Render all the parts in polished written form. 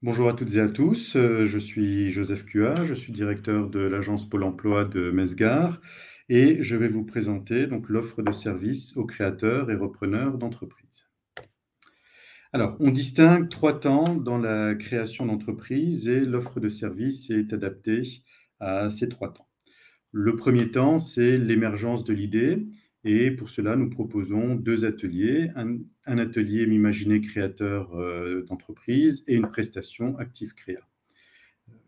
Bonjour à toutes et à tous, je suis Joseph Cua, je suis directeur de l'agence Pôle emploi de Mesgare et je vais vous présenter donc l'offre de services aux créateurs et repreneurs d'entreprises. Alors, on distingue 3 temps dans la création d'entreprise et l'offre de services est adaptée à ces 3 temps. Le premier temps, c'est l'émergence de l'idée et pour cela, nous proposons 2 ateliers, un atelier m'imaginer créateur, d'entreprise et une prestation Active Créa.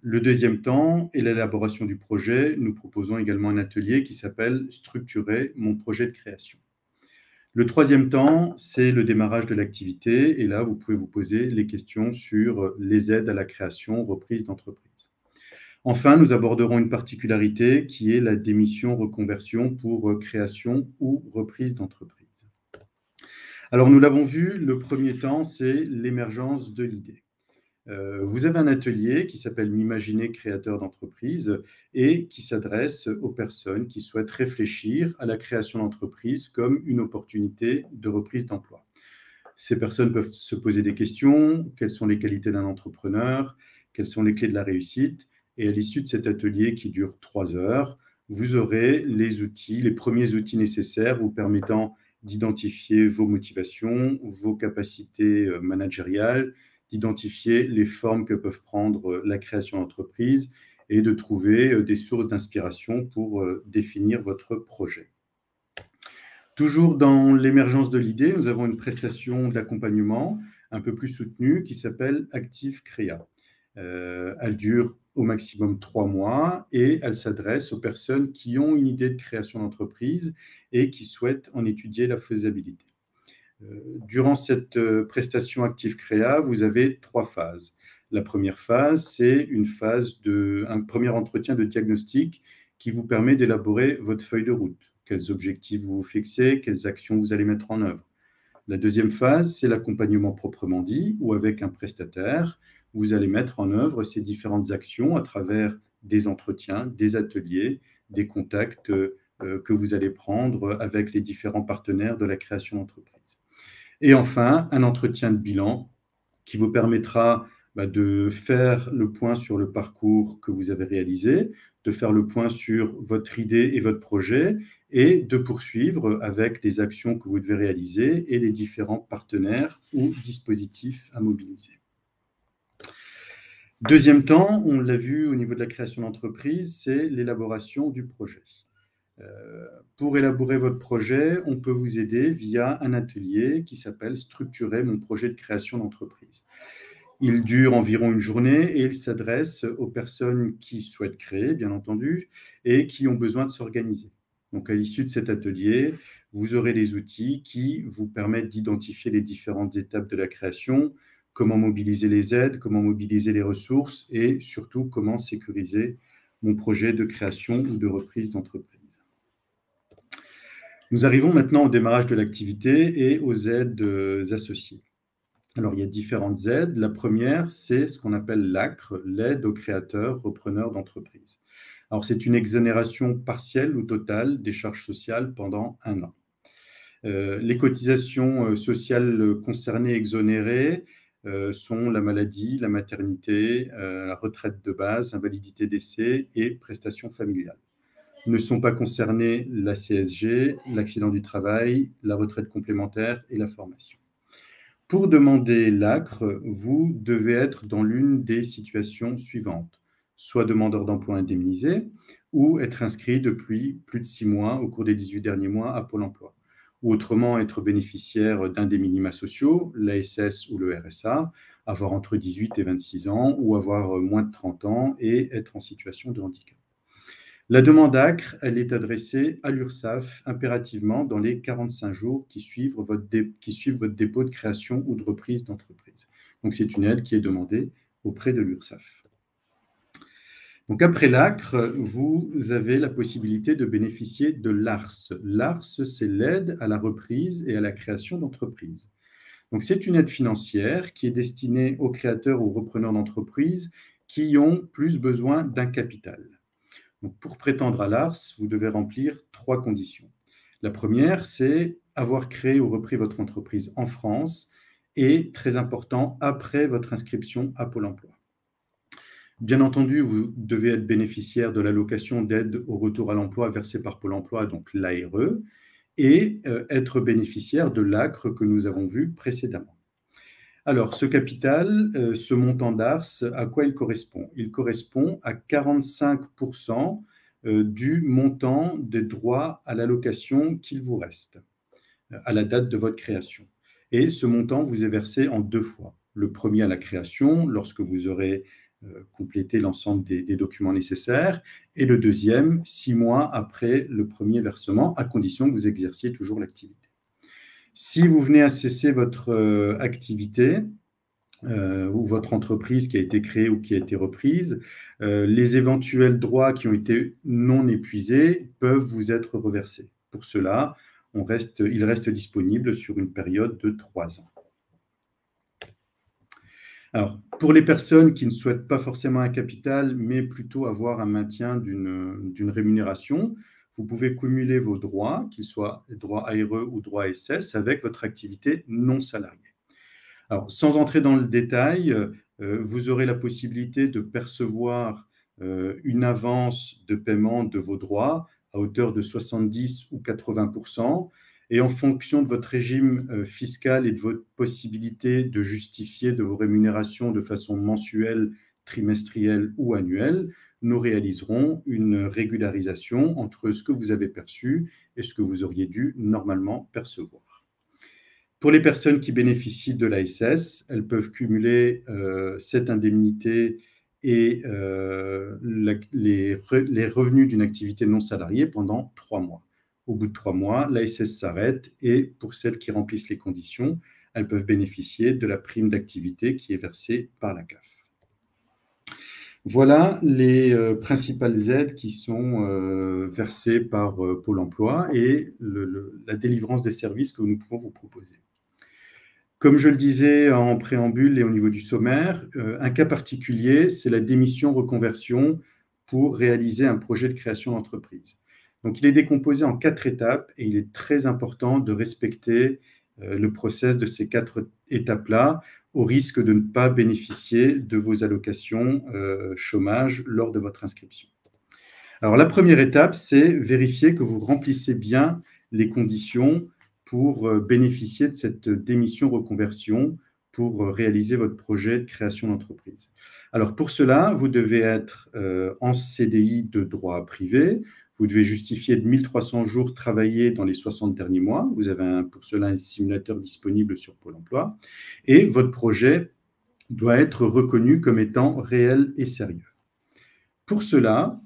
Le deuxième temps est l'élaboration du projet. Nous proposons également un atelier qui s'appelle Structurer mon projet de création. Le troisième temps, c'est le démarrage de l'activité. Et là, vous pouvez vous poser les questions sur les aides à la création, reprise d'entreprise. Enfin, nous aborderons une particularité qui est la démission-reconversion pour création ou reprise d'entreprise. Alors, nous l'avons vu, le premier temps, c'est l'émergence de l'idée. Vous avez un atelier qui s'appelle M'imaginer créateur d'entreprise et qui s'adresse aux personnes qui souhaitent réfléchir à la création d'entreprise comme une opportunité de reprise d'emploi. Ces personnes peuvent se poser des questions. Quelles sont les qualités d'un entrepreneur? Quelles sont les clés de la réussite? Et à l'issue de cet atelier qui dure 3 heures, vous aurez les outils, les premiers outils nécessaires vous permettant d'identifier vos motivations, vos capacités managériales, d'identifier les formes que peuvent prendre la création d'entreprise et de trouver des sources d'inspiration pour définir votre projet. Toujours dans l'émergence de l'idée, nous avons une prestation d'accompagnement un peu plus soutenue qui s'appelle Active Créa. Elle dure au maximum 3 mois et elle s'adresse aux personnes qui ont une idée de création d'entreprise et qui souhaitent en étudier la faisabilité. Durant cette prestation Active Créa, vous avez 3 phases. La première phase, c'est un premier entretien de diagnostic qui vous permet d'élaborer votre feuille de route. Quels objectifs vous vous fixez, quelles actions vous allez mettre en œuvre. La deuxième phase, c'est l'accompagnement proprement dit, où avec un prestataire, vous allez mettre en œuvre ces différentes actions à travers des entretiens, des ateliers, des contacts que vous allez prendre avec les différents partenaires de la création d'entreprise. Et enfin, un entretien de bilan qui vous permettra de faire le point sur le parcours que vous avez réalisé, de faire le point sur votre idée et votre projet et de poursuivre avec les actions que vous devez réaliser et les différents partenaires ou dispositifs à mobiliser. Deuxième temps, on l'a vu au niveau de la création d'entreprise, c'est l'élaboration du projet. Pour élaborer votre projet, on peut vous aider via un atelier qui s'appelle « Structurer mon projet de création d'entreprise ». Il dure environ une journée et il s'adresse aux personnes qui souhaitent créer, bien entendu, et qui ont besoin de s'organiser. Donc, à l'issue de cet atelier, vous aurez les outils qui vous permettent d'identifier les différentes étapes de la création, comment mobiliser les aides, comment mobiliser les ressources et surtout comment sécuriser mon projet de création ou de reprise d'entreprise. Nous arrivons maintenant au démarrage de l'activité et aux aides associées. Alors, il y a différentes aides. La première, c'est ce qu'on appelle l'ACRE, l'aide aux créateurs, repreneurs d'entreprise. Alors, c'est une exonération partielle ou totale des charges sociales pendant 1 an. Les cotisations sociales concernées, exonérées, sont la maladie, la maternité, la retraite de base, invalidité décès et prestations familiales. Ne sont pas concernées la CSG, l'accident du travail, la retraite complémentaire et la formation. Pour demander l'ACRE, vous devez être dans l'une des situations suivantes, soit demandeur d'emploi indemnisé ou être inscrit depuis plus de 6 mois au cours des 18 derniers mois à Pôle emploi, ou autrement être bénéficiaire d'un des minima sociaux, l'ASS ou le RSA, avoir entre 18 et 26 ans ou avoir moins de 30 ans et être en situation de handicap. La demande ACRE, elle est adressée à l'URSSAF impérativement dans les 45 jours qui suivent votre dépôt de création ou de reprise d'entreprise. Donc, c'est une aide qui est demandée auprès de l'URSSAF. Donc, après l'ACRE, vous avez la possibilité de bénéficier de l'ARS. L'ARS, c'est l'aide à la reprise et à la création d'entreprise. Donc, c'est une aide financière qui est destinée aux créateurs ou repreneurs d'entreprise qui ont plus besoin d'un capital. Donc, pour prétendre à l'ARS, vous devez remplir 3 conditions. La première, c'est avoir créé ou repris votre entreprise en France et, très important, après votre inscription à Pôle emploi. Bien entendu, vous devez être bénéficiaire de l'allocation d'aide au retour à l'emploi versée par Pôle emploi, donc l'ARE, et être bénéficiaire de l'ACRE que nous avons vu précédemment. Alors, ce capital, ce montant d'ARS, à quoi il correspond? Il correspond à 45% du montant des droits à l'allocation qu'il vous reste à la date de votre création. Et ce montant vous est versé en 2 fois. Le premier à la création, lorsque vous aurez complété l'ensemble des documents nécessaires, et le deuxième, 6 mois après le premier versement, à condition que vous exerciez toujours l'activité. Si vous venez à cesser votre activité, ou votre entreprise qui a été créée ou qui a été reprise, les éventuels droits qui ont été non épuisés peuvent vous être reversés. Pour cela, il reste disponible sur une période de 3 ans. Alors, pour les personnes qui ne souhaitent pas forcément un capital, mais plutôt avoir un maintien d'une rémunération, vous pouvez cumuler vos droits, qu'ils soient droits ARE ou droits SS, avec votre activité non salariée. Alors, sans entrer dans le détail, vous aurez la possibilité de percevoir une avance de paiement de vos droits à hauteur de 70 ou 80%. Et en fonction de votre régime fiscal et de votre possibilité de justifier de vos rémunérations de façon mensuelle, trimestrielle ou annuelle, nous réaliserons une régularisation entre ce que vous avez perçu et ce que vous auriez dû normalement percevoir. Pour les personnes qui bénéficient de l'ASS, elles peuvent cumuler cette indemnité et les revenus d'une activité non salariée pendant 3 mois. Au bout de 3 mois, l'ASS s'arrête et pour celles qui remplissent les conditions, elles peuvent bénéficier de la prime d'activité qui est versée par la CAF. Voilà les principales aides qui sont versées par Pôle emploi et la délivrance des services que nous pouvons vous proposer. Comme je le disais en préambule et au niveau du sommaire, un cas particulier, c'est la démission-reconversion pour réaliser un projet de création d'entreprise. Donc, il est décomposé en 4 étapes et il est très important de respecter le process de ces 4 étapes-là au risque de ne pas bénéficier de vos allocations chômage lors de votre inscription. Alors, la première étape, c'est vérifier que vous remplissez bien les conditions pour bénéficier de cette démission-reconversion pour réaliser votre projet de création d'entreprise. Alors, pour cela, vous devez être en CDI de droit privé. Vous devez justifier de 1300 jours travaillés dans les 60 derniers mois. Vous avez pour cela un simulateur disponible sur Pôle emploi. Et votre projet doit être reconnu comme étant réel et sérieux. Pour cela,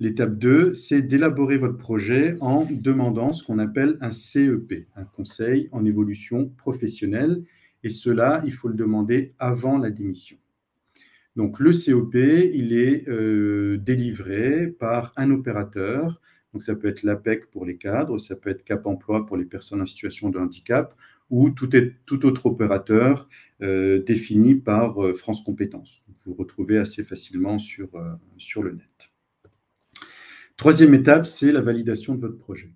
l'étape 2, c'est d'élaborer votre projet en demandant ce qu'on appelle un CEP, un conseil en évolution professionnelle. Et cela, il faut le demander avant la démission. Donc, le CEP, il est délivré par un opérateur. Donc, ça peut être l'APEC pour les cadres, ça peut être Cap Emploi pour les personnes en situation de handicap ou tout autre opérateur défini par France Compétences. Vous le retrouvez assez facilement sur le net. Troisième étape, c'est la validation de votre projet.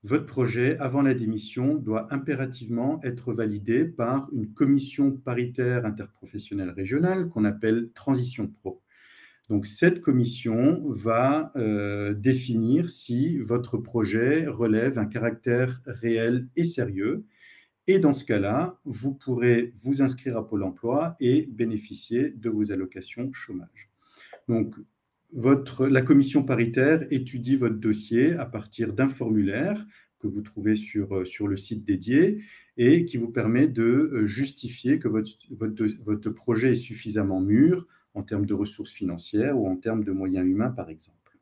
Votre projet, avant la démission, doit impérativement être validé par une commission paritaire interprofessionnelle régionale qu'on appelle Transition Pro. Donc, cette commission va définir si votre projet relève un caractère réel et sérieux. Et dans ce cas-là, vous pourrez vous inscrire à Pôle emploi et bénéficier de vos allocations chômage. Donc, la commission paritaire étudie votre dossier à partir d'un formulaire que vous trouvez sur le site dédié et qui vous permet de justifier que votre projet est suffisamment mûr en termes de ressources financières ou en termes de moyens humains, par exemple.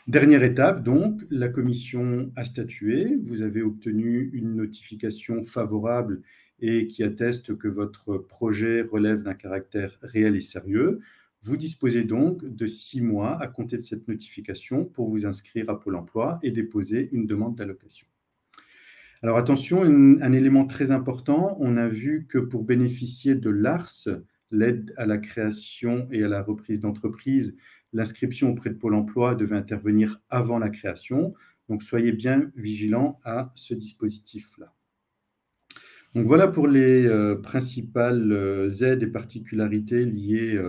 Dernière étape, donc, la commission a statué. Vous avez obtenu une notification favorable et qui atteste que votre projet relève d'un caractère réel et sérieux. Vous disposez donc de 6 mois à compter de cette notification pour vous inscrire à Pôle emploi et déposer une demande d'allocation. Alors attention, un élément très important, on a vu que pour bénéficier de l'ARS, l'aide à la création et à la reprise d'entreprise, l'inscription auprès de Pôle emploi devait intervenir avant la création. Donc soyez bien vigilants à ce dispositif-là. Donc voilà pour les principales aides et particularités liées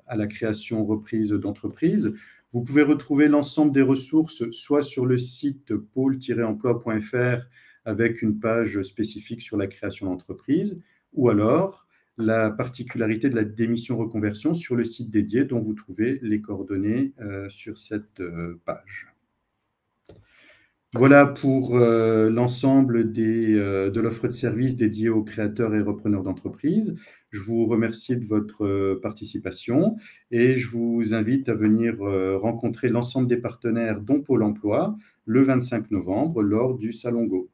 à la création reprise d'entreprise. Vous pouvez retrouver l'ensemble des ressources soit sur le site pôle-emploi.fr avec une page spécifique sur la création d'entreprise, ou alors la particularité de la démission reconversion sur le site dédié dont vous trouvez les coordonnées sur cette page. Voilà pour l'ensemble de l'offre de services dédiée aux créateurs et repreneurs d'entreprises. Je vous remercie de votre participation et je vous invite à venir rencontrer l'ensemble des partenaires, dont Pôle emploi, le 25 novembre lors du Salon Go.